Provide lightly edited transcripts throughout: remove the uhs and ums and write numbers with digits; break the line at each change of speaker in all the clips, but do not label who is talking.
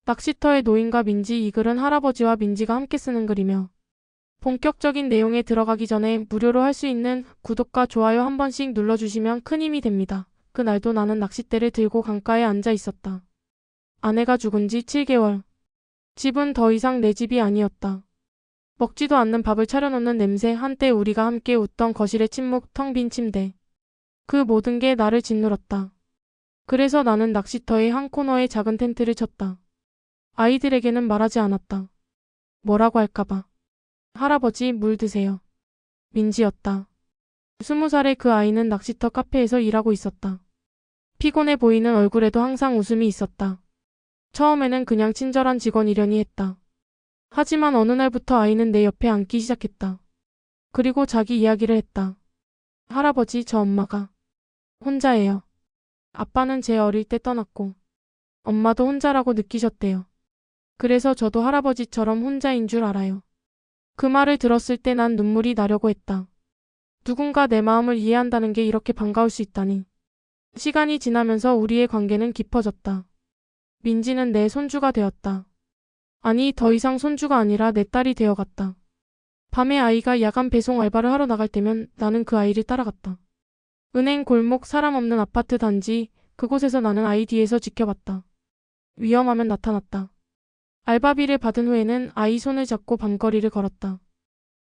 낚시터의 노인과 민지. 이 글은 할아버지와 민지가 함께 쓰는 글이며 본격적인 내용에 들어가기 전에 무료로 할 수 있는 구독과 좋아요 한 번씩 눌러주시면 큰 힘이 됩니다. 그날도 나는 낚싯대를 들고 강가에 앉아 있었다. 아내가 죽은 지 7개월. 집은 더 이상 내 집이 아니었다. 먹지도 않는 밥을 차려놓는 냄새, 한때 우리가 함께 웃던 거실의 침묵, 텅 빈 침대. 그 모든 게 나를 짓눌렀다. 그래서 나는 낚시터의 한 코너에 작은 텐트를 쳤다. 아이들에게는 말하지 않았다. 뭐라고 할까봐. 할아버지, 물 드세요. 민지였다. 20살의 그 아이는 낚시터 카페에서 일하고 있었다. 피곤해 보이는 얼굴에도 항상 웃음이 있었다. 처음에는 그냥 친절한 직원이려니 했다. 하지만 어느 날부터 아이는 내 옆에 앉기 시작했다. 그리고 자기 이야기를 했다. 할아버지, 저 엄마가 혼자예요. 아빠는 제 어릴 때 떠났고 엄마도 혼자라고 느끼셨대요. 그래서 저도 할아버지처럼 혼자인 줄 알아요. 그 말을 들었을 때 난 눈물이 나려고 했다. 누군가 내 마음을 이해한다는 게 이렇게 반가울 수 있다니. 시간이 지나면서 우리의 관계는 깊어졌다. 민지는 내 손주가 되었다. 아니, 더 이상 손주가 아니라 내 딸이 되어갔다. 밤에 아이가 야간 배송 알바를 하러 나갈 때면 나는 그 아이를 따라갔다. 은행 골목, 사람 없는 아파트 단지, 그곳에서 나는 아이 뒤에서 지켜봤다. 위험하면 나타났다. 알바비를 받은 후에는 아이 손을 잡고 밤거리를 걸었다.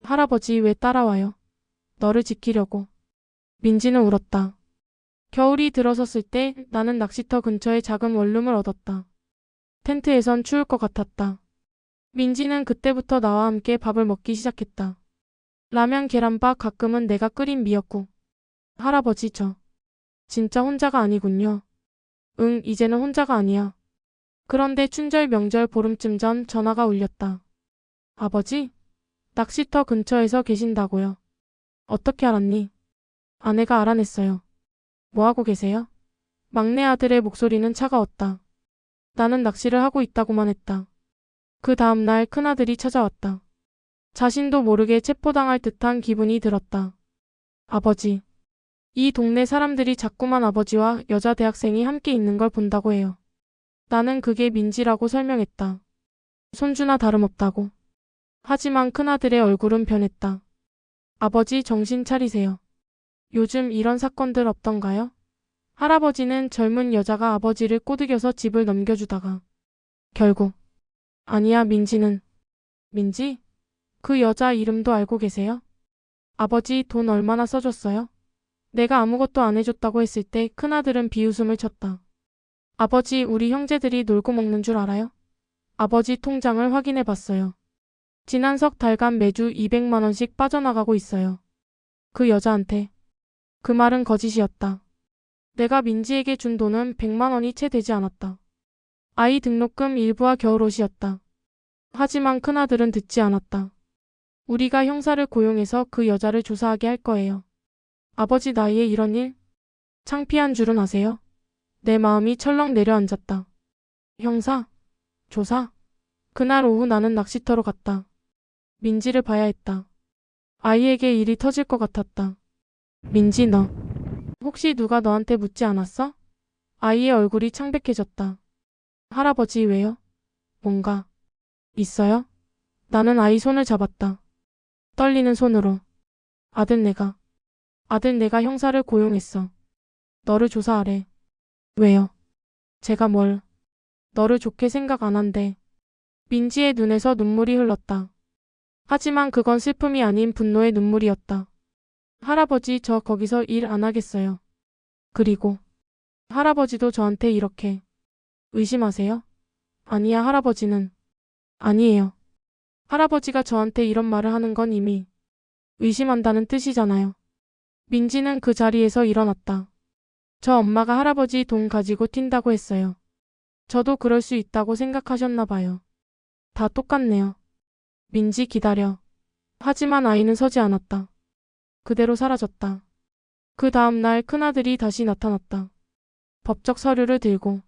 할아버지, 왜 따라와요? 너를 지키려고. 민지는 울었다. 겨울이 들어섰을 때 나는 낚시터 근처에 작은 원룸을 얻었다. 텐트에선 추울 것 같았다. 민지는 그때부터 나와 함께 밥을 먹기 시작했다. 라면, 계란밥, 가끔은 내가 끓인 미역국. 할아버지, 저 진짜 혼자가 아니군요. 응, 이제는 혼자가 아니야. 그런데 춘절, 명절, 보름쯤 전 전화가 울렸다. 아버지? 낚시터 근처에서 계신다고요. 어떻게 알았니? 아내가 알아냈어요. 뭐하고 계세요? 막내 아들의 목소리는 차가웠다. 나는 낚시를 하고 있다고만 했다. 그 다음 날 큰아들이 찾아왔다. 자신도 모르게 체포당할 듯한 기분이 들었다. 아버지. 이 동네 사람들이 자꾸만 아버지와 여자 대학생이 함께 있는 걸 본다고 해요. 나는 그게 민지라고 설명했다. 손주나 다름없다고. 하지만 큰아들의 얼굴은 변했다. 아버지, 정신 차리세요. 요즘 이런 사건들 없던가요? 할아버지는 젊은 여자가 아버지를 꼬드겨서 집을 넘겨주다가 결국 아니야, 민지는. 민지? 그 여자 이름도 알고 계세요? 아버지, 돈 얼마나 써줬어요? 내가 아무것도 안 해줬다고 했을 때 큰아들은 비웃음을 쳤다. 아버지, 우리 형제들이 놀고 먹는 줄 알아요? 아버지 통장을 확인해 봤어요. 지난 석 달간 매주 200만 원씩 빠져나가고 있어요. 그 여자한테. 그 말은 거짓이었다. 내가 민지에게 준 돈은 100만 원이 채 되지 않았다. 아이 등록금 일부와 겨울옷이었다. 하지만 큰아들은 듣지 않았다. 우리가 형사를 고용해서 그 여자를 조사하게 할 거예요. 아버지 나이에 이런 일? 창피한 줄은 아세요? 내 마음이 철렁 내려앉았다. 형사? 조사? 그날 오후 나는 낚시터로 갔다. 민지를 봐야 했다. 아이에게 일이 터질 것 같았다. 민지, 너 혹시 누가 너한테 묻지 않았어? 아이의 얼굴이 창백해졌다. 할아버지, 왜요? 뭔가 있어요? 나는 아이 손을 잡았다. 떨리는 손으로. 아들 내가 형사를 고용했어. 너를 조사하래. 왜요? 제가 뭘? 너를 좋게 생각 안 한대. 민지의 눈에서 눈물이 흘렀다. 하지만 그건 슬픔이 아닌 분노의 눈물이었다. 할아버지, 저 거기서 일 안 하겠어요. 그리고 할아버지도 저한테 이렇게 의심하세요? 아니야, 할아버지는. 아니에요. 할아버지가 저한테 이런 말을 하는 건 이미 의심한다는 뜻이잖아요. 민지는 그 자리에서 일어났다. 저 엄마가 할아버지 돈 가지고 튄다고 했어요. 저도 그럴 수 있다고 생각하셨나 봐요. 다 똑같네요. 민지, 기다려. 하지만 아이는 서지 않았다. 그대로 사라졌다. 그 다음 날 큰아들이 다시 나타났다. 법적 서류를 들고.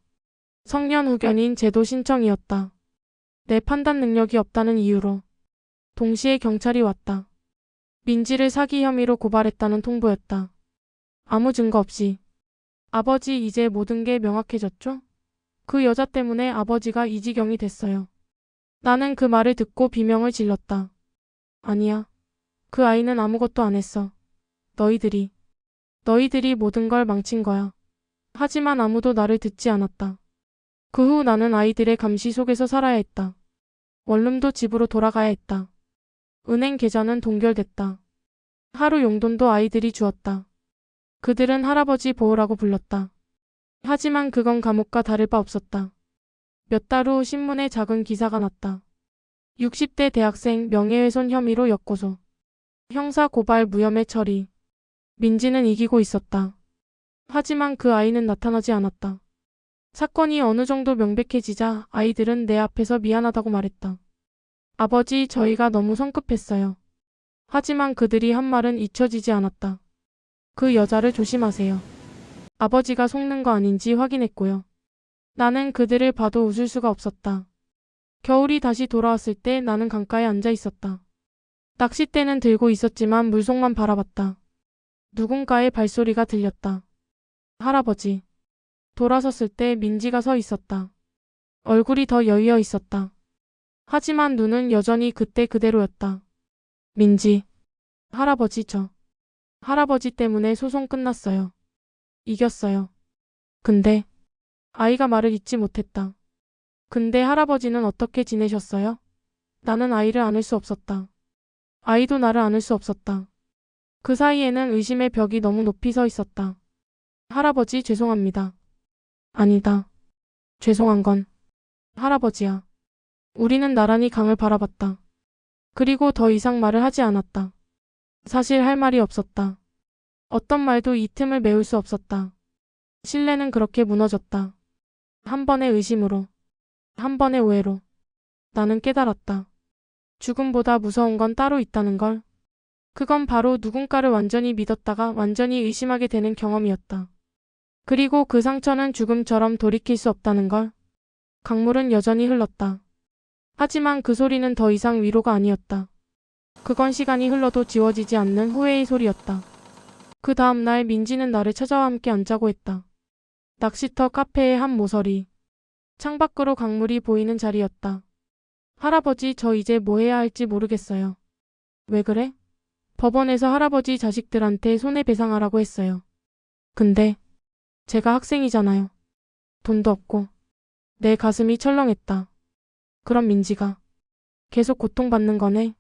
성년 후견인 제도 신청이었다. 내 판단 능력이 없다는 이유로. 동시에 경찰이 왔다. 민지를 사기 혐의로 고발했다는 통보였다. 아무 증거 없이. 아버지, 이제 모든 게 명확해졌죠? 그 여자 때문에 아버지가 이 지경이 됐어요. 나는 그 말을 듣고 비명을 질렀다. 아니야. 그 아이는 아무것도 안 했어. 너희들이 모든 걸 망친 거야. 하지만 아무도 나를 듣지 않았다. 그 후 나는 아이들의 감시 속에서 살아야 했다. 원룸도 집으로 돌아가야 했다. 은행 계좌는 동결됐다. 하루 용돈도 아이들이 주었다. 그들은 할아버지 보호라고 불렀다. 하지만 그건 감옥과 다를 바 없었다. 몇 달 후 신문에 작은 기사가 났다. 60대 대학생 명예훼손 혐의로 역고소. 형사 고발 무혐의 처리. 민지는 이기고 있었다. 하지만 그 아이는 나타나지 않았다. 사건이 어느 정도 명백해지자 아이들은 내 앞에서 미안하다고 말했다. 아버지, 저희가 너무 성급했어요. 하지만 그들이 한 말은 잊혀지지 않았다. 그 여자를 조심하세요. 아버지가 속는 거 아닌지 확인했고요. 나는 그들을 봐도 웃을 수가 없었다. 겨울이 다시 돌아왔을 때 나는 강가에 앉아 있었다. 낚싯대는 들고 있었지만 물속만 바라봤다. 누군가의 발소리가 들렸다. 할아버지. 돌아섰을 때 민지가 서 있었다. 얼굴이 더 여위어 있었다. 하지만 눈은 여전히 그때 그대로였다. 민지. 할아버지 할아버지 때문에 소송 끝났어요. 이겼어요. 근데 아이가 말을 잇지 못했다. 근데 할아버지는 어떻게 지내셨어요? 나는 아이를 안을 수 없었다. 아이도 나를 안을 수 없었다. 그 사이에는 의심의 벽이 너무 높이 서 있었다. 할아버지, 죄송합니다. 아니다. 죄송한 건 할아버지야. 우리는 나란히 강을 바라봤다. 그리고 더 이상 말을 하지 않았다. 사실 할 말이 없었다. 어떤 말도 이 틈을 메울 수 없었다. 신뢰는 그렇게 무너졌다. 한 번의 의심으로, 한 번의 오해로. 나는 깨달았다. 죽음보다 무서운 건 따로 있다는 걸. 그건 바로 누군가를 완전히 믿었다가 완전히 의심하게 되는 경험이었다. 그리고 그 상처는 죽음처럼 돌이킬 수 없다는 걸. 강물은 여전히 흘렀다. 하지만 그 소리는 더 이상 위로가 아니었다. 그건 시간이 흘러도 지워지지 않는 후회의 소리였다. 그 다음 날 민지는 나를 찾아와 함께 앉자고 했다. 낚시터 카페의 한 모서리. 창밖으로 강물이 보이는 자리였다. 할아버지, 저 이제 뭐 해야 할지 모르겠어요. 왜 그래? 법원에서 할아버지 자식들한테 손해배상하라고 했어요. 근데 제가 학생이잖아요. 돈도 없고. 내 가슴이 철렁했다. 그럼 민지가 계속 고통받는 거네?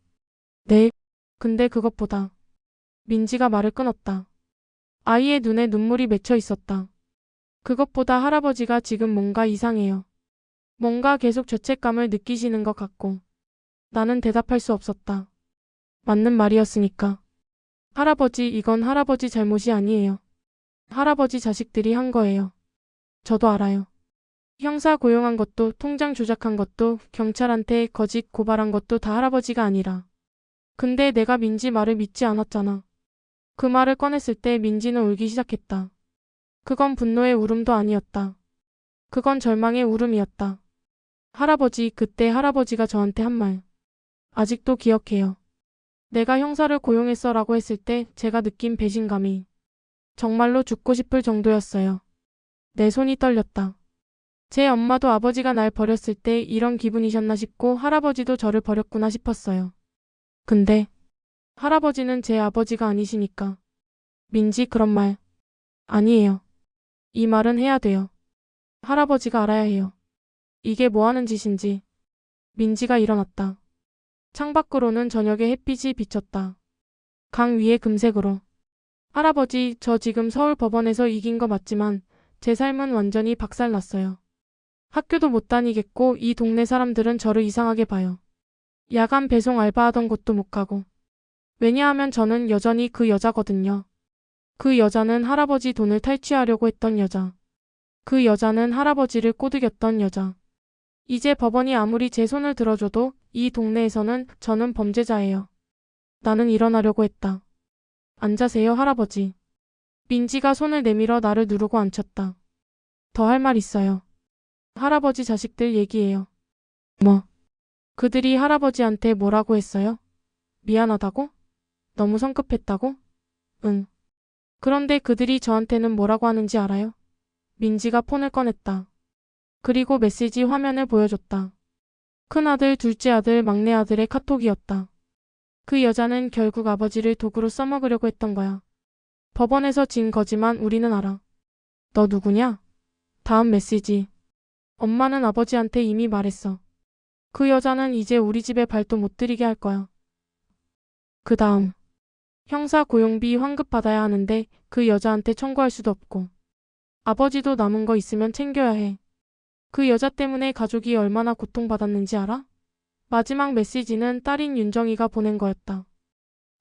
네. 근데 그것보다 민지가 말을 끊었다. 아이의 눈에 눈물이 맺혀 있었다. 그것보다 할아버지가 지금 뭔가 이상해요. 뭔가 계속 죄책감을 느끼시는 것 같고. 나는 대답할 수 없었다. 맞는 말이었으니까. 할아버지, 이건 할아버지 잘못이 아니에요. 할아버지 자식들이 한 거예요. 저도 알아요. 형사 고용한 것도, 통장 조작한 것도, 경찰한테 거짓 고발한 것도 다 할아버지가 아니라. 근데 내가 민지 말을 믿지 않았잖아. 그 말을 꺼냈을 때 민지는 울기 시작했다. 그건 분노의 울음도 아니었다. 그건 절망의 울음이었다. 할아버지, 그때 할아버지가 저한테 한 말. 아직도 기억해요. 내가 형사를 고용했어라고 했을 때 제가 느낀 배신감이 정말로 죽고 싶을 정도였어요. 내 손이 떨렸다. 제 엄마도 아버지가 날 버렸을 때 이런 기분이셨나 싶고 할아버지도 저를 버렸구나 싶었어요. 근데 할아버지는 제 아버지가 아니시니까. 민지, 그런 말 아니에요. 이 말은 해야 돼요. 할아버지가 알아야 해요. 이게 뭐 하는 짓인지. 민지가 일어났다. 창밖으로는 저녁의 햇빛이 비쳤다. 강 위에 금색으로. 할아버지, 저 지금 서울 법원에서 이긴 거 맞지만 제 삶은 완전히 박살났어요. 학교도 못 다니겠고 이 동네 사람들은 저를 이상하게 봐요. 야간 배송 알바하던 곳도 못 가고. 왜냐하면 저는 여전히 그 여자거든요. 그 여자는 할아버지 돈을 탈취하려고 했던 여자. 그 여자는 할아버지를 꼬드겼던 여자. 이제 법원이 아무리 제 손을 들어줘도 이 동네에서는 저는 범죄자예요. 나는 일어나려고 했다. 앉으세요, 할아버지. 민지가 손을 내밀어 나를 누르고 앉혔다. 더 할 말 있어요. 할아버지 자식들 얘기예요. 뭐? 그들이 할아버지한테 뭐라고 했어요? 미안하다고? 너무 성급했다고? 응. 그런데 그들이 저한테는 뭐라고 하는지 알아요? 민지가 폰을 꺼냈다. 그리고 메시지 화면을 보여줬다. 큰아들, 둘째 아들, 막내 아들의 카톡이었다. 그 여자는 결국 아버지를 도구로 써먹으려고 했던 거야. 법원에서 진 거지만 우리는 알아. 너 누구냐? 다음 메시지. 엄마는 아버지한테 이미 말했어. 그 여자는 이제 우리 집에 발도 못 들이게 할 거야. 그 다음. 형사 고용비 환급 받아야 하는데 그 여자한테 청구할 수도 없고. 아버지도 남은 거 있으면 챙겨야 해. 그 여자 때문에 가족이 얼마나 고통받았는지 알아? 마지막 메시지는 딸인 윤정이가 보낸 거였다.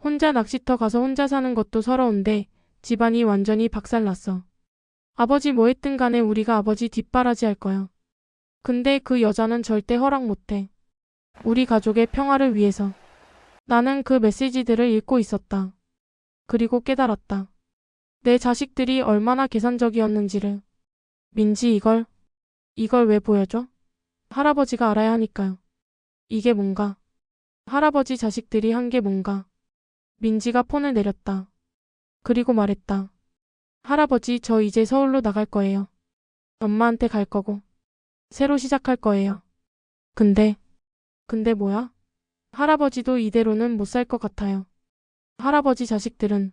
혼자 낚시터 가서 혼자 사는 것도 서러운데 집안이 완전히 박살났어. 아버지 뭐 했든 간에 우리가 아버지 뒷바라지 할 거야. 근데 그 여자는 절대 허락 못해. 우리 가족의 평화를 위해서. 나는 그 메시지들을 읽고 있었다. 그리고 깨달았다. 내 자식들이 얼마나 계산적이었는지를. 민지 이걸 왜 보여줘? 할아버지가 알아야 하니까요. 이게 뭔가? 할아버지 자식들이 한 게 뭔가? 민지가 폰을 내렸다. 그리고 말했다. 할아버지, 저 이제 서울로 나갈 거예요. 엄마한테 갈 거고. 새로 시작할 거예요. 근데 뭐야? 할아버지도 이대로는 못 살 것 같아요. 할아버지 자식들은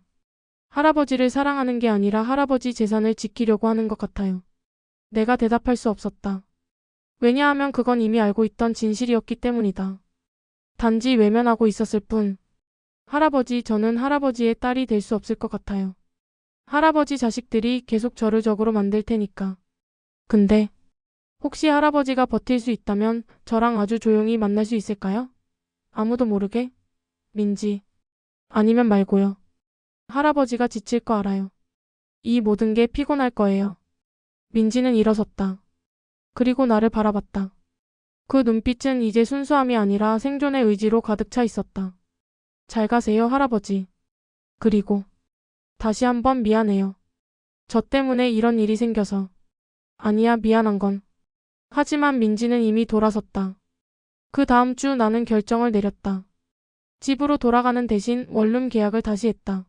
할아버지를 사랑하는 게 아니라 할아버지 재산을 지키려고 하는 것 같아요. 내가 대답할 수 없었다. 왜냐하면 그건 이미 알고 있던 진실이었기 때문이다. 단지 외면하고 있었을 뿐. 할아버지, 저는 할아버지의 딸이 될 수 없을 것 같아요. 할아버지 자식들이 계속 저를 적으로 만들 테니까. 근데 혹시 할아버지가 버틸 수 있다면 저랑 아주 조용히 만날 수 있을까요? 아무도 모르게? 민지. 아니면 말고요. 할아버지가 지칠 거 알아요. 이 모든 게 피곤할 거예요. 민지는 일어섰다. 그리고 나를 바라봤다. 그 눈빛은 이제 순수함이 아니라 생존의 의지로 가득 차 있었다. 잘 가세요, 할아버지. 그리고 다시 한번 미안해요. 저 때문에 이런 일이 생겨서. 아니야, 미안한 건. 하지만 민지는 이미 돌아섰다. 그 다음 주 나는 결정을 내렸다. 집으로 돌아가는 대신 원룸 계약을 다시 했다.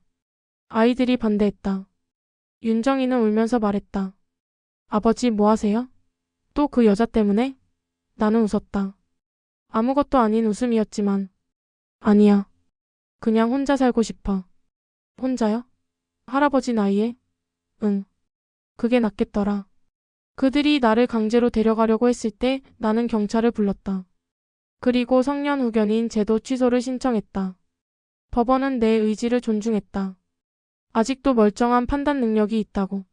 아이들이 반대했다. 윤정이는 울면서 말했다. 아버지 뭐 하세요? 또 그 여자 때문에? 나는 웃었다. 아무것도 아닌 웃음이었지만. 아니야. 그냥 혼자 살고 싶어. 혼자요? 할아버지 나이에? 응. 그게 낫겠더라. 그들이 나를 강제로 데려가려고 했을 때 나는 경찰을 불렀다. 그리고 성년 후견인 제도 취소를 신청했다. 법원은 내 의지를 존중했다. 아직도 멀쩡한 판단 능력이 있다고.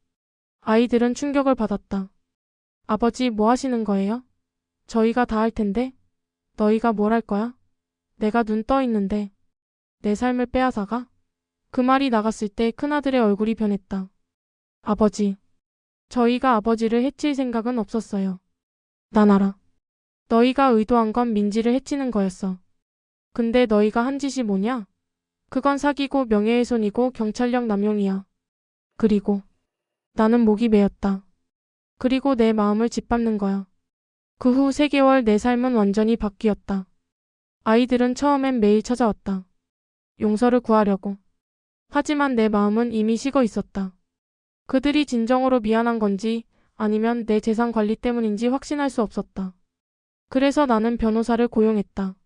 아이들은 충격을 받았다. 아버지 뭐 하시는 거예요? 저희가 다 할 텐데. 너희가 뭘 할 거야? 내가 눈 떠 있는데. 내 삶을 빼앗아가? 그 말이 나갔을 때 큰아들의 얼굴이 변했다. 아버지. 저희가 아버지를 해칠 생각은 없었어요. 난 알아. 너희가 의도한 건 민지를 해치는 거였어. 근데 너희가 한 짓이 뭐냐? 그건 사기고 명예훼손이고 경찰력 남용이야. 그리고 나는 목이 메었다. 그리고 내 마음을 짓밟는 거야. 그 후 3개월 내 삶은 완전히 바뀌었다. 아이들은 처음엔 매일 찾아왔다. 용서를 구하려고. 하지만 내 마음은 이미 식어 있었다. 그들이 진정으로 미안한 건지 아니면 내 재산 관리 때문인지 확신할 수 없었다. 그래서 나는 변호사를 고용했다.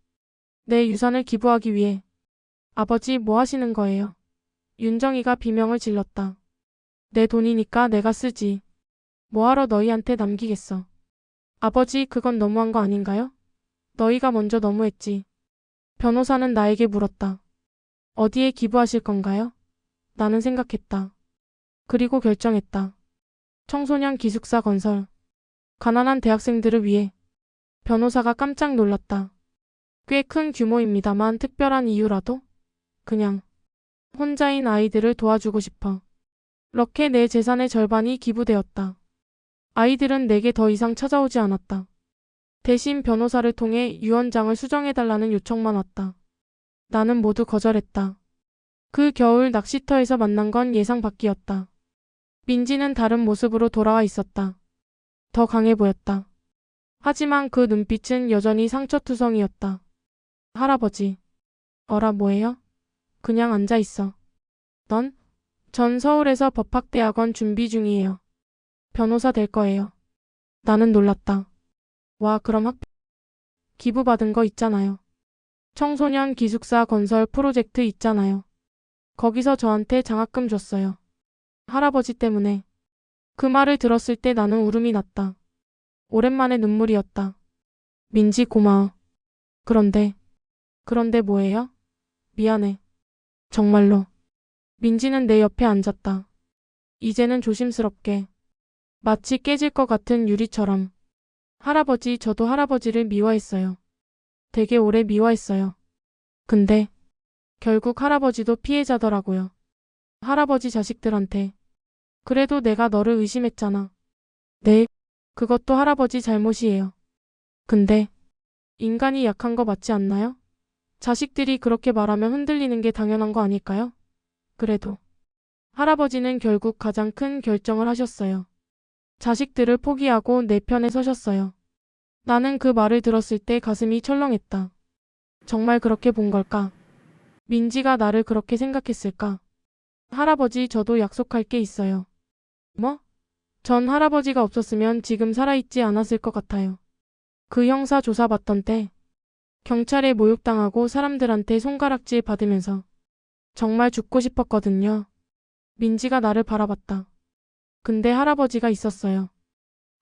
내 유산을 기부하기 위해. 아버지 뭐 하시는 거예요? 윤정이가 비명을 질렀다. 내 돈이니까 내가 쓰지. 뭐하러 너희한테 남기겠어. 아버지 그건 너무한 거 아닌가요? 너희가 먼저 너무했지. 변호사는 나에게 물었다. 어디에 기부하실 건가요? 나는 생각했다. 그리고 결정했다. 청소년 기숙사 건설. 가난한 대학생들을 위해. 변호사가 깜짝 놀랐다. 꽤 큰 규모입니다만 특별한 이유라도? 그냥 혼자인 아이들을 도와주고 싶어. 그렇게 내 재산의 절반이 기부되었다. 아이들은 내게 더 이상 찾아오지 않았다. 대신 변호사를 통해 유언장을 수정해달라는 요청만 왔다. 나는 모두 거절했다. 그 겨울 낚시터에서 만난 건 예상 밖이었다. 민지는 다른 모습으로 돌아와 있었다. 더 강해 보였다. 하지만 그 눈빛은 여전히 상처투성이었다. 할아버지. 어라 뭐예요? 그냥 앉아있어. 넌? 전 서울에서 법학대학원 준비 중이에요. 변호사 될 거예요. 나는 놀랐다. 와, 그럼 기부 받은 거 있잖아요. 청소년 기숙사 건설 프로젝트 있잖아요. 거기서 저한테 장학금 줬어요. 할아버지 때문에. 그 말을 들었을 때 나는 울음이 났다. 오랜만에 눈물이었다. 민지 고마워. 그런데 뭐예요? 미안해. 정말로. 민지는 내 옆에 앉았다. 이제는 조심스럽게. 마치 깨질 것 같은 유리처럼. 할아버지, 저도 할아버지를 미워했어요. 되게 오래 미워했어요. 근데 결국 할아버지도 피해자더라고요. 할아버지 자식들한테. 그래도 내가 너를 의심했잖아. 네, 그것도 할아버지 잘못이에요. 근데 인간이 약한 거 맞지 않나요? 자식들이 그렇게 말하면 흔들리는 게 당연한 거 아닐까요? 그래도 할아버지는 결국 가장 큰 결정을 하셨어요. 자식들을 포기하고 내 편에 서셨어요. 나는 그 말을 들었을 때 가슴이 철렁했다. 정말 그렇게 본 걸까? 민지가 나를 그렇게 생각했을까? 할아버지, 저도 약속할 게 있어요. 뭐? 전 할아버지가 없었으면 지금 살아있지 않았을 것 같아요. 그 형사 조사 받던 때 경찰에 모욕당하고 사람들한테 손가락질 받으면서 정말 죽고 싶었거든요. 민지가 나를 바라봤다. 근데 할아버지가 있었어요.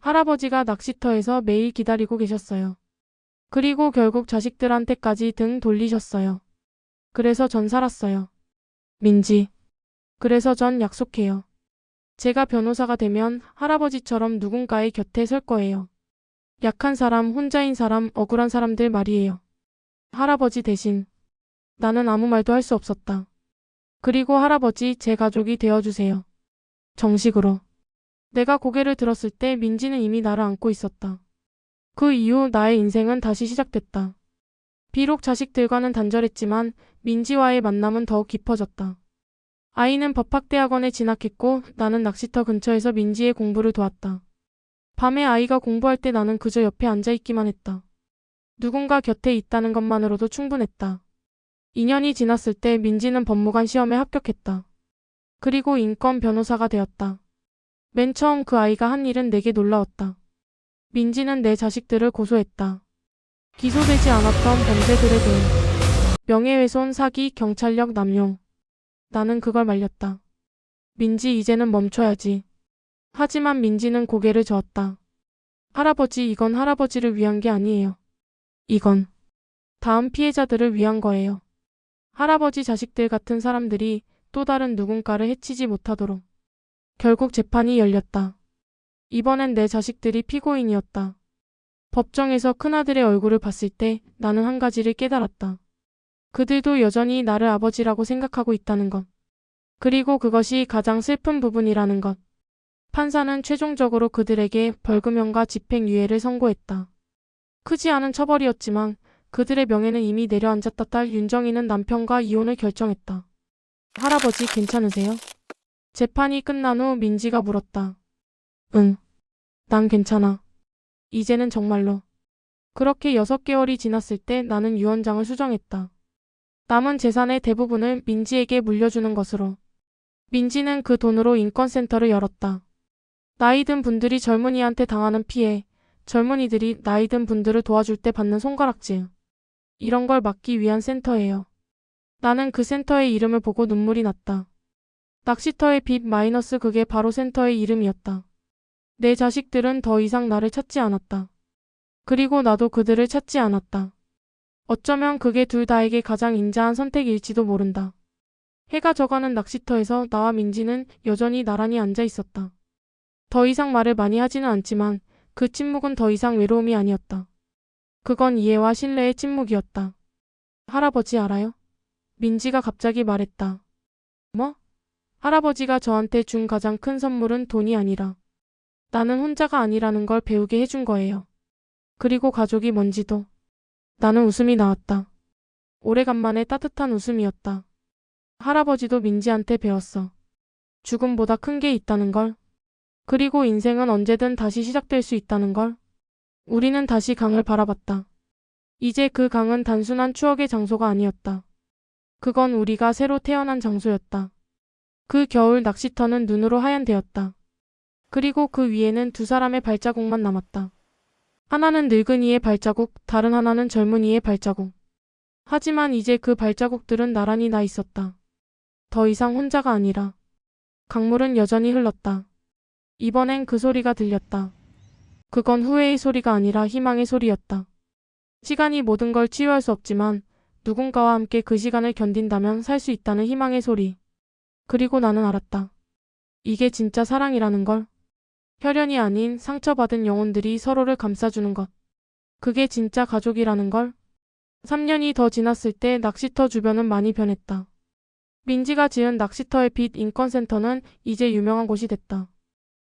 할아버지가 낚시터에서 매일 기다리고 계셨어요. 그리고 결국 자식들한테까지 등 돌리셨어요. 그래서 전 살았어요. 민지. 그래서 전 약속해요. 제가 변호사가 되면 할아버지처럼 누군가의 곁에 설 거예요. 약한 사람, 혼자인 사람, 억울한 사람들 말이에요. 할아버지 대신. 나는 아무 말도 할 수 없었다. 그리고 할아버지, 제 가족이 되어주세요. 정식으로. 내가 고개를 들었을 때 민지는 이미 나를 안고 있었다. 그 이후 나의 인생은 다시 시작됐다. 비록 자식들과는 단절했지만 민지와의 만남은 더욱 깊어졌다. 아이는 법학대학원에 진학했고 나는 낚시터 근처에서 민지의 공부를 도왔다. 밤에 아이가 공부할 때 나는 그저 옆에 앉아있기만 했다. 누군가 곁에 있다는 것만으로도 충분했다. 2년이 지났을 때 민지는 법무관 시험에 합격했다. 그리고 인권 변호사가 되었다. 맨 처음 그 아이가 한 일은 내게 놀라웠다. 민지는 내 자식들을 고소했다. 기소되지 않았던 범죄들에 대해. 명예훼손, 사기, 경찰력 남용. 나는 그걸 말렸다. 민지, 이제는 멈춰야지. 하지만 민지는 고개를 저었다. 할아버지, 이건 할아버지를 위한 게 아니에요. 이건 다음 피해자들을 위한 거예요. 할아버지 자식들 같은 사람들이 또 다른 누군가를 해치지 못하도록. 결국 재판이 열렸다. 이번엔 내 자식들이 피고인이었다. 법정에서 큰아들의 얼굴을 봤을 때 나는 한 가지를 깨달았다. 그들도 여전히 나를 아버지라고 생각하고 있다는 것. 그리고 그것이 가장 슬픈 부분이라는 것. 판사는 최종적으로 그들에게 벌금형과 집행유예를 선고했다. 크지 않은 처벌이었지만 그들의 명예는 이미 내려앉았다. 딸 윤정이는 남편과 이혼을 결정했다. 할아버지 괜찮으세요? 재판이 끝난 후 민지가 물었다. 응, 난 괜찮아. 이제는 정말로. 그렇게 6개월이 지났을 때 나는 유언장을 수정했다. 남은 재산의 대부분을 민지에게 물려주는 것으로. 민지는 그 돈으로 인권센터를 열었다. 나이든 분들이 젊은이한테 당하는 피해, 젊은이들이 나이든 분들을 도와줄 때 받는 손가락질. 이런 걸 막기 위한 센터예요. 나는 그 센터의 이름을 보고 눈물이 났다. 낚시터의 빚 마이너스 그게 바로 센터의 이름이었다. 내 자식들은 더 이상 나를 찾지 않았다. 그리고 나도 그들을 찾지 않았다. 어쩌면 그게 둘 다에게 가장 인자한 선택일지도 모른다. 해가 져가는 낚시터에서 나와 민지는 여전히 나란히 앉아 있었다. 더 이상 말을 많이 하지는 않지만 그 침묵은 더 이상 외로움이 아니었다. 그건 이해와 신뢰의 침묵이었다. 할아버지 알아요? 민지가 갑자기 말했다. 뭐? 할아버지가 저한테 준 가장 큰 선물은 돈이 아니라 나는 혼자가 아니라는 걸 배우게 해준 거예요. 그리고 가족이 뭔지도. 나는 웃음이 나왔다. 오래간만에 따뜻한 웃음이었다. 할아버지도 민지한테 배웠어. 죽음보다 큰 게 있다는 걸. 그리고 인생은 언제든 다시 시작될 수 있다는 걸. 우리는 다시 강을 바라봤다. 이제 그 강은 단순한 추억의 장소가 아니었다. 그건 우리가 새로 태어난 장소였다. 그 겨울 낚시터는 눈으로 하얀 데였다. 그리고 그 위에는 두 사람의 발자국만 남았다. 하나는 늙은이의 발자국, 다른 하나는 젊은이의 발자국. 하지만 이제 그 발자국들은 나란히 나 있었다. 더 이상 혼자가 아니라. 강물은 여전히 흘렀다. 이번엔 그 소리가 들렸다. 그건 후회의 소리가 아니라 희망의 소리였다. 시간이 모든 걸 치유할 수 없지만 누군가와 함께 그 시간을 견딘다면 살 수 있다는 희망의 소리. 그리고 나는 알았다. 이게 진짜 사랑이라는 걸. 혈연이 아닌 상처받은 영혼들이 서로를 감싸주는 것. 그게 진짜 가족이라는 걸. 3년이 더 지났을 때 낚시터 주변은 많이 변했다. 민지가 지은 낚시터의 빛 인권센터는 이제 유명한 곳이 됐다.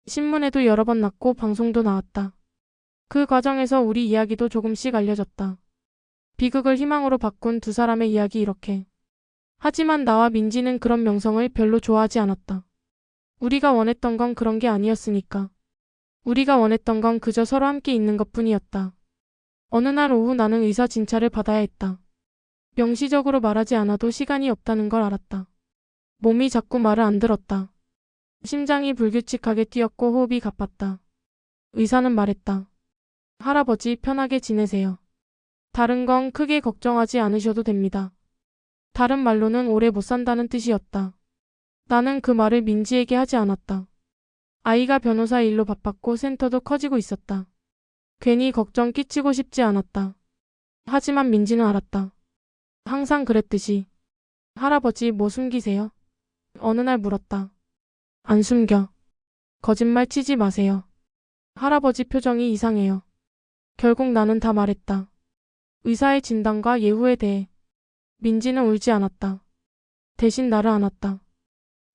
신문에도 여러 번 났고 방송도 나왔다. 그 과정에서 우리 이야기도 조금씩 알려졌다. 비극을 희망으로 바꾼 두 사람의 이야기 이렇게. 하지만 나와 민지는 그런 명성을 별로 좋아하지 않았다. 우리가 원했던 건 그런 게 아니었으니까. 우리가 원했던 건 그저 서로 함께 있는 것뿐이었다. 어느 날 오후 나는 의사 진찰을 받아야 했다. 명시적으로 말하지 않아도 시간이 없다는 걸 알았다. 몸이 자꾸 말을 안 들었다. 심장이 불규칙하게 뛰었고 호흡이 가팠다. 의사는 말했다. 할아버지 편하게 지내세요. 다른 건 크게 걱정하지 않으셔도 됩니다. 다른 말로는 오래 못 산다는 뜻이었다. 나는 그 말을 민지에게 하지 않았다. 아이가 변호사 일로 바빴고 센터도 커지고 있었다. 괜히 걱정 끼치고 싶지 않았다. 하지만 민지는 알았다. 항상 그랬듯이. 할아버지 뭐 숨기세요? 어느 날 물었다. 안 숨겨. 거짓말 치지 마세요. 할아버지 표정이 이상해요. 결국 나는 다 말했다. 의사의 진단과 예후에 대해. 민지는 울지 않았다. 대신 나를 안았다.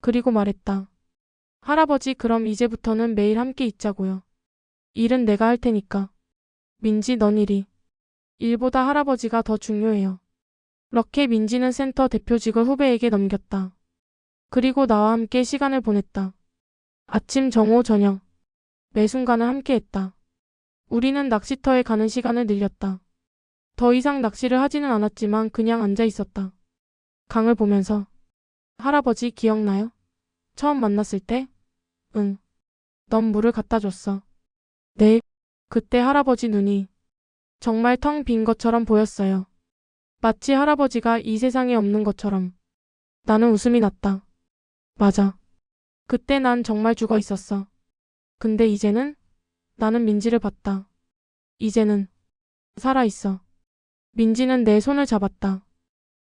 그리고 말했다. 할아버지 그럼 이제부터는 매일 함께 있자고요. 일은 내가 할 테니까. 민지 넌 일이. 일보다 할아버지가 더 중요해요. 럭키 민지는 센터 대표직을 후배에게 넘겼다. 그리고 나와 함께 시간을 보냈다. 아침 정오 저녁. 매 순간을 함께했다. 우리는 낚시터에 가는 시간을 늘렸다. 더 이상 낚시를 하지는 않았지만 그냥 앉아 있었다. 강을 보면서. 할아버지 기억나요? 처음 만났을 때? 응. 넌 물을 갖다 줬어. 네. 그때 할아버지 눈이 정말 텅 빈 것처럼 보였어요. 마치 할아버지가 이 세상에 없는 것처럼. 나는 웃음이 났다. 맞아. 그때 난 정말 죽어 있었어. 근데 이제는? 나는 민지를 봤다. 이제는 살아있어. 민지는 내 손을 잡았다.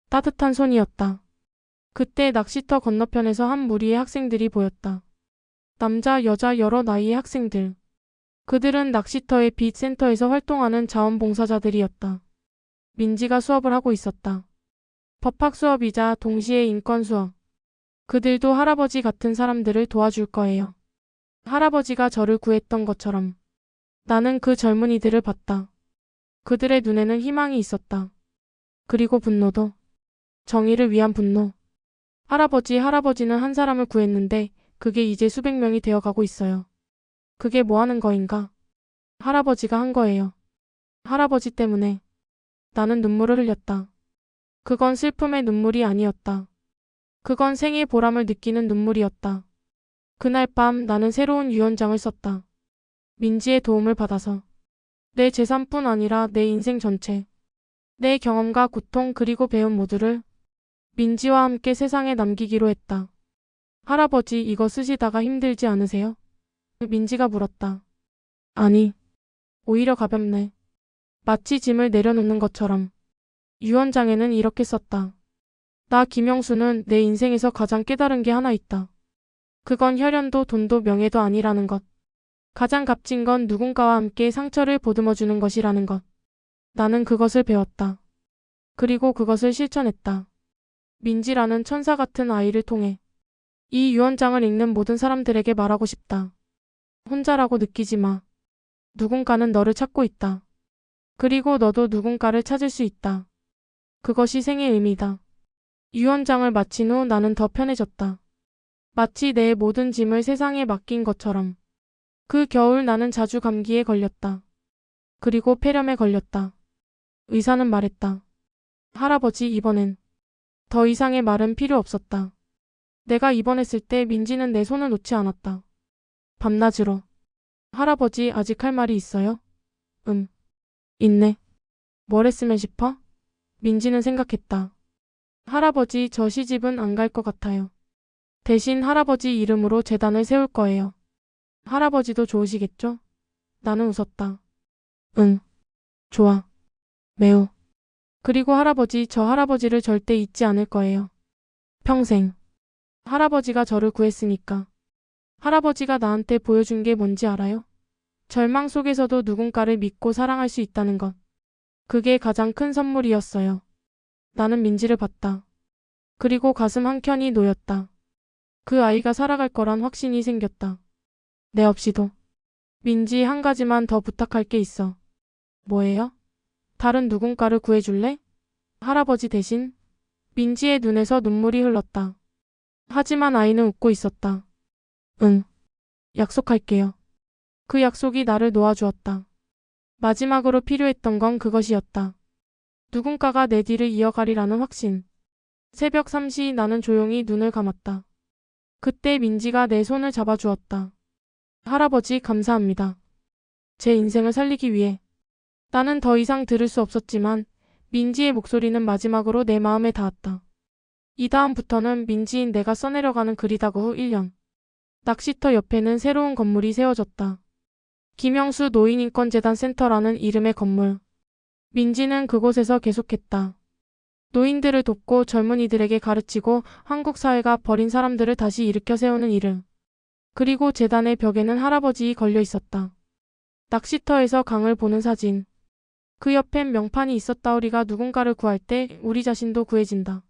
따뜻한 손이었다. 그때 낚시터 건너편에서 한 무리의 학생들이 보였다. 남자, 여자 여러 나이의 학생들. 그들은 낚시터의 빛 센터에서 활동하는 자원봉사자들이었다. 민지가 수업을 하고 있었다. 법학 수업이자 동시에 인권 수업. 그들도 할아버지 같은 사람들을 도와줄 거예요. 할아버지가 저를 구했던 것처럼. 나는 그 젊은이들을 봤다. 그들의 눈에는 희망이 있었다. 그리고 분노도. 정의를 위한 분노. 할아버지는 한 사람을 구했는데 그게 이제 수백 명이 되어가고 있어요. 그게 뭐 하는 거인가? 할아버지가 한 거예요. 할아버지 때문에. 나는 눈물을 흘렸다. 그건 슬픔의 눈물이 아니었다. 그건 생의 보람을 느끼는 눈물이었다. 그날 밤 나는 새로운 유언장을 썼다. 민지의 도움을 받아서. 내 재산뿐 아니라 내 인생 전체. 내 경험과 고통 그리고 배움 모두를 민지와 함께 세상에 남기기로 했다. 할아버지 이거 쓰시다가 힘들지 않으세요? 민지가 물었다. 아니. 오히려 가볍네. 마치 짐을 내려놓는 것처럼. 유언장에는 이렇게 썼다. 나 김영수는 내 인생에서 가장 깨달은 게 하나 있다. 그건 혈연도 돈도 명예도 아니라는 것. 가장 값진 건 누군가와 함께 상처를 보듬어주는 것이라는 것. 나는 그것을 배웠다. 그리고 그것을 실천했다. 민지라는 천사 같은 아이를 통해. 이 유언장을 읽는 모든 사람들에게 말하고 싶다. 혼자라고 느끼지 마. 누군가는 너를 찾고 있다. 그리고 너도 누군가를 찾을 수 있다. 그것이 생의 의미다. 유언장을 마친 후 나는 더 편해졌다. 마치 내 모든 짐을 세상에 맡긴 것처럼. 그 겨울 나는 자주 감기에 걸렸다. 그리고 폐렴에 걸렸다. 의사는 말했다. 할아버지 이번엔. 더 이상의 말은 필요 없었다. 내가 입원했을 때 민지는 내 손을 놓지 않았다. 밤낮으로. 할아버지 아직 할 말이 있어요? 있네. 뭘 했으면 싶어? 민지는 생각했다. 할아버지 저 시집은 안 갈 것 같아요. 대신 할아버지 이름으로 재단을 세울 거예요. 할아버지도 좋으시겠죠? 나는 웃었다. 응, 좋아. 매우. 그리고 할아버지 저 할아버지를 절대 잊지 않을 거예요. 평생. 할아버지가 저를 구했으니까. 할아버지가 나한테 보여준 게 뭔지 알아요? 절망 속에서도 누군가를 믿고 사랑할 수 있다는 것. 그게 가장 큰 선물이었어요. 나는 민지를 봤다. 그리고 가슴 한켠이 놓였다. 그 아이가 살아갈 거란 확신이 생겼다. 내 없이도. 민지 한 가지만 더 부탁할 게 있어. 뭐예요? 다른 누군가를 구해줄래? 할아버지 대신? 민지의 눈에서 눈물이 흘렀다. 하지만 아이는 웃고 있었다. 응. 약속할게요. 그 약속이 나를 놓아주었다. 마지막으로 필요했던 건 그것이었다. 누군가가 내 뒤를 이어가리라는 확신. 새벽 3시 나는 조용히 눈을 감았다. 그때 민지가 내 손을 잡아주었다. 할아버지 감사합니다. 제 인생을 살리기 위해. 나는 더 이상 들을 수 없었지만 민지의 목소리는 마지막으로 내 마음에 닿았다. 이 다음부터는 민지인 내가 써내려가는 글이다고 후 1년. 낚시터 옆에는 새로운 건물이 세워졌다. 김영수 노인인권재단 센터라는 이름의 건물. 민지는 그곳에서 계속했다. 노인들을 돕고 젊은이들에게 가르치고 한국 사회가 버린 사람들을 다시 일으켜 세우는 일을. 그리고 재단의 벽에는 할아버지 걸려 있었다. 낚시터에서 강을 보는 사진. 그 옆엔 명판이 있었다. 우리가 누군가를 구할 때 우리 자신도 구해진다.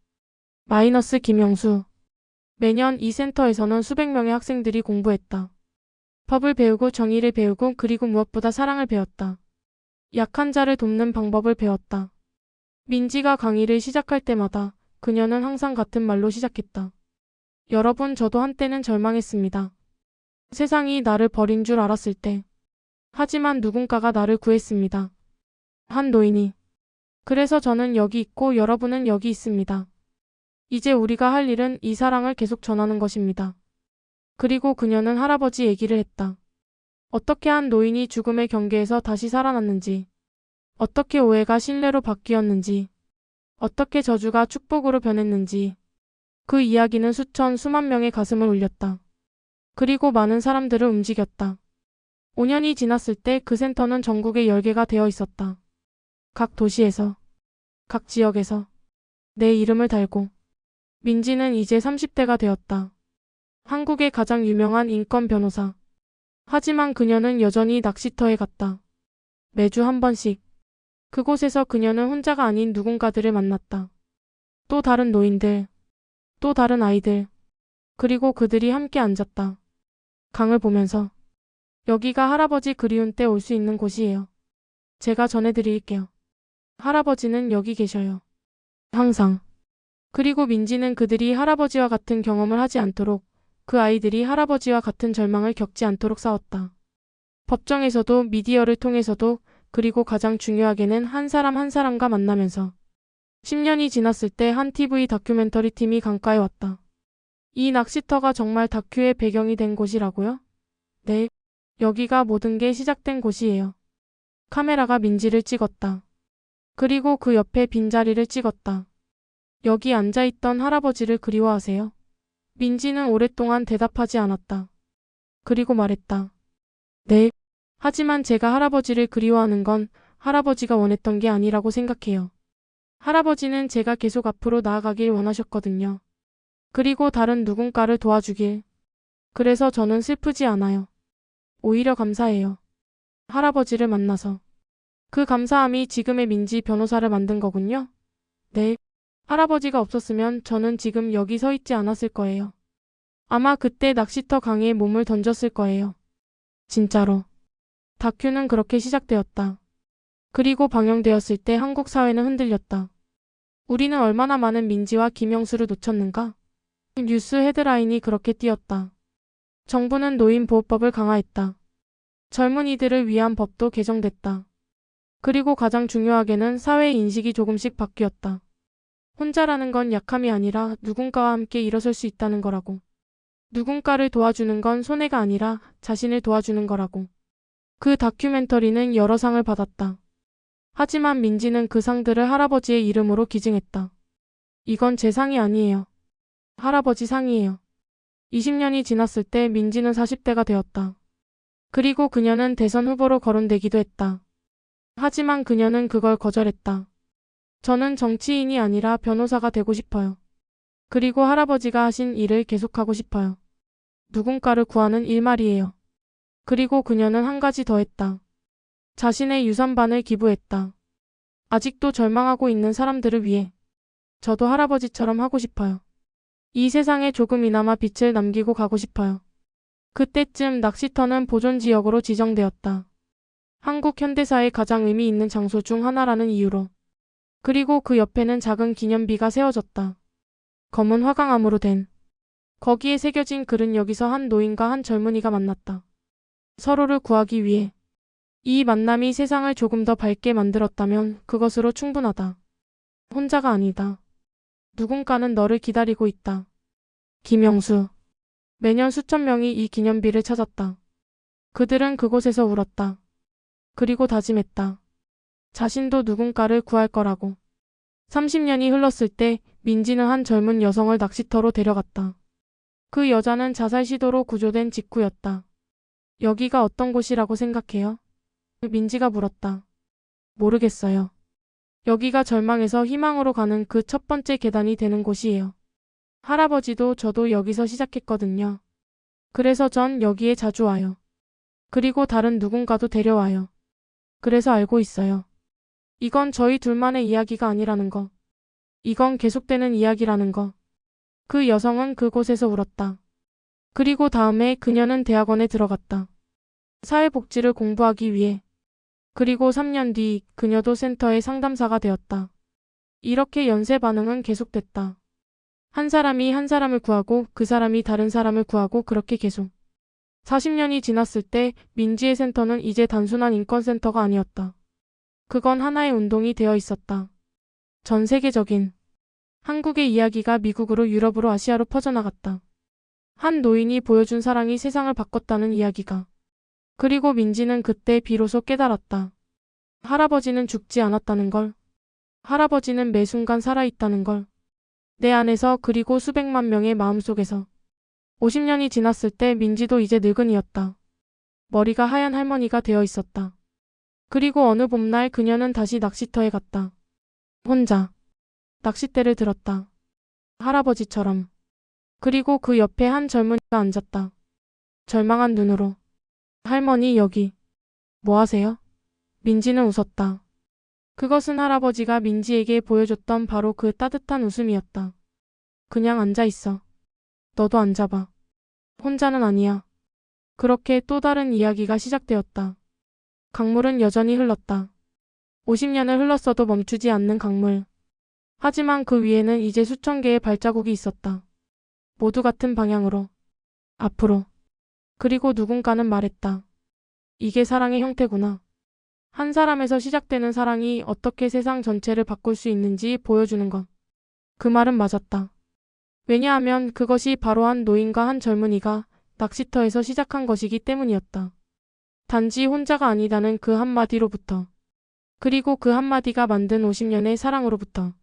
마이너스 김영수. 매년 이 센터에서는 수백 명의 학생들이 공부했다. 법을 배우고 정의를 배우고 그리고 무엇보다 사랑을 배웠다. 약한 자를 돕는 방법을 배웠다. 민지가 강의를 시작할 때마다 그녀는 항상 같은 말로 시작했다. 여러분, 저도 한때는 절망했습니다. 세상이 나를 버린 줄 알았을 때. 하지만 누군가가 나를 구했습니다. 한 노인이. 그래서 저는 여기 있고 여러분은 여기 있습니다. 이제 우리가 할 일은 이 사랑을 계속 전하는 것입니다. 그리고 그녀는 할아버지 얘기를 했다. 어떻게 한 노인이 죽음의 경계에서 다시 살아났는지, 어떻게 오해가 신뢰로 바뀌었는지, 어떻게 저주가 축복으로 변했는지. 그 이야기는 수천, 수만 명의 가슴을 울렸다. 그리고 많은 사람들을 움직였다. 5년이 지났을 때 그 센터는 전국에 열개가 되어 있었다. 각 도시에서, 각 지역에서 내 이름을 달고. 민지는 이제 30대가 되었다. 한국의 가장 유명한 인권 변호사. 하지만 그녀는 여전히 낚시터에 갔다. 매주 한 번씩. 그곳에서 그녀는 혼자가 아닌 누군가들을 만났다. 또 다른 노인들, 또 다른 아이들. 그리고 그들이 함께 앉았다. 강을 보면서. 여기가 할아버지 그리운 때 올 수 있는 곳이에요. 제가 전해드릴게요. 할아버지는 여기 계셔요. 항상. 그리고 민지는 그들이 할아버지와 같은 경험을 하지 않도록, 그 아이들이 할아버지와 같은 절망을 겪지 않도록 싸웠다. 법정에서도, 미디어를 통해서도, 그리고 가장 중요하게는 한 사람 한 사람과 만나면서. 10년이 지났을 때 한 TV 다큐멘터리 팀이 강가에 왔다. 이 낚시터가 정말 다큐의 배경이 된 곳이라고요? 네. 여기가 모든 게 시작된 곳이에요. 카메라가 민지를 찍었다. 그리고 그 옆에 빈자리를 찍었다. 여기 앉아있던 할아버지를 그리워하세요? 민지는 오랫동안 대답하지 않았다. 그리고 말했다. 네. 하지만 제가 할아버지를 그리워하는 건 할아버지가 원했던 게 아니라고 생각해요. 할아버지는 제가 계속 앞으로 나아가길 원하셨거든요. 그리고 다른 누군가를 도와주길. 그래서 저는 슬프지 않아요. 오히려 감사해요. 할아버지를 만나서. 그 감사함이 지금의 민지 변호사를 만든 거군요. 네. 할아버지가 없었으면 저는 지금 여기 서 있지 않았을 거예요. 아마 그때 낚시터 강에 몸을 던졌을 거예요. 진짜로. 다큐는 그렇게 시작되었다. 그리고 방영되었을 때 한국 사회는 흔들렸다. 우리는 얼마나 많은 민지와 김영수를 놓쳤는가? 뉴스 헤드라인이 그렇게 띄었다. 정부는 노인보호법을 강화했다. 젊은이들을 위한 법도 개정됐다. 그리고 가장 중요하게는 사회의 인식이 조금씩 바뀌었다. 혼자라는 건 약함이 아니라 누군가와 함께 일어설 수 있다는 거라고. 누군가를 도와주는 건 손해가 아니라 자신을 도와주는 거라고. 그 다큐멘터리는 여러 상을 받았다. 하지만 민지는 그 상들을 할아버지의 이름으로 기증했다. 이건 제 상이 아니에요. 할아버지 상이에요. 20년이 지났을 때 민지는 40대가 되었다. 그리고 그녀는 대선 후보로 거론되기도 했다. 하지만 그녀는 그걸 거절했다. 저는 정치인이 아니라 변호사가 되고 싶어요. 그리고 할아버지가 하신 일을 계속하고 싶어요. 누군가를 구하는 일 말이에요. 그리고 그녀는 한 가지 더 했다. 자신의 유산반을 기부했다. 아직도 절망하고 있는 사람들을 위해. 저도 할아버지처럼 하고 싶어요. 이 세상에 조금이나마 빛을 남기고 가고 싶어요. 그때쯤 낚시터는 보존지역으로 지정되었다. 한국 현대사의 가장 의미 있는 장소 중 하나라는 이유로. 그리고 그 옆에는 작은 기념비가 세워졌다. 검은 화강암으로 된. 거기에 새겨진 글은 여기서 한 노인과 한 젊은이가 만났다. 서로를 구하기 위해. 이 만남이 세상을 조금 더 밝게 만들었다면 그것으로 충분하다. 혼자가 아니다. 누군가는 너를 기다리고 있다. 김영수. 매년 수천 명이 이 기념비를 찾았다. 그들은 그곳에서 울었다. 그리고 다짐했다. 자신도 누군가를 구할 거라고. 30년이 흘렀을 때 민지는 한 젊은 여성을 낚시터로 데려갔다. 그 여자는 자살 시도로 구조된 직후였다. 여기가 어떤 곳이라고 생각해요? 민지가 물었다. 모르겠어요. 여기가 절망에서 희망으로 가는 그 첫 번째 계단이 되는 곳이에요. 할아버지도 저도 여기서 시작했거든요. 그래서 전 여기에 자주 와요. 그리고 다른 누군가도 데려와요. 그래서 알고 있어요. 이건 저희 둘만의 이야기가 아니라는 거. 이건 계속되는 이야기라는 거. 그 여성은 그곳에서 울었다. 그리고 다음에 그녀는 대학원에 들어갔다. 사회복지를 공부하기 위해. 그리고 3년 뒤 그녀도 센터의 상담사가 되었다. 이렇게 연쇄 반응은 계속됐다. 한 사람이 한 사람을 구하고 그 사람이 다른 사람을 구하고 그렇게 계속. 40년이 지났을 때 민지의 센터는 이제 단순한 인권센터가 아니었다. 그건 하나의 운동이 되어 있었다. 전 세계적인. 한국의 이야기가 미국으로 유럽으로 아시아로 퍼져나갔다. 한 노인이 보여준 사랑이 세상을 바꿨다는 이야기가. 그리고 민지는 그때 비로소 깨달았다. 할아버지는 죽지 않았다는 걸. 할아버지는 매 순간 살아있다는 걸. 내 안에서 그리고 수백만 명의 마음속에서. 50년이 지났을 때 민지도 이제 늙은이였다. 머리가 하얀 할머니가 되어 있었다. 그리고 어느 봄날 그녀는 다시 낚시터에 갔다. 혼자. 낚싯대를 들었다. 할아버지처럼. 그리고 그 옆에 한 젊은이가 앉았다. 절망한 눈으로. 할머니 여기. 뭐 하세요? 민지는 웃었다. 그것은 할아버지가 민지에게 보여줬던 바로 그 따뜻한 웃음이었다. 그냥 앉아 있어. 너도 앉아봐. 혼자는 아니야. 그렇게 또 다른 이야기가 시작되었다. 강물은 여전히 흘렀다. 50년을 흘렀어도 멈추지 않는 강물. 하지만 그 위에는 이제 수천 개의 발자국이 있었다. 모두 같은 방향으로. 앞으로. 그리고 누군가는 말했다. 이게 사랑의 형태구나. 한 사람에서 시작되는 사랑이 어떻게 세상 전체를 바꿀 수 있는지 보여주는 것. 그 말은 맞았다. 왜냐하면 그것이 바로 한 노인과 한 젊은이가 낚시터에서 시작한 것이기 때문이었다. 단지 혼자가 아니다는 그 한마디로부터. 그리고 그 한마디가 만든 50년의 사랑으로부터.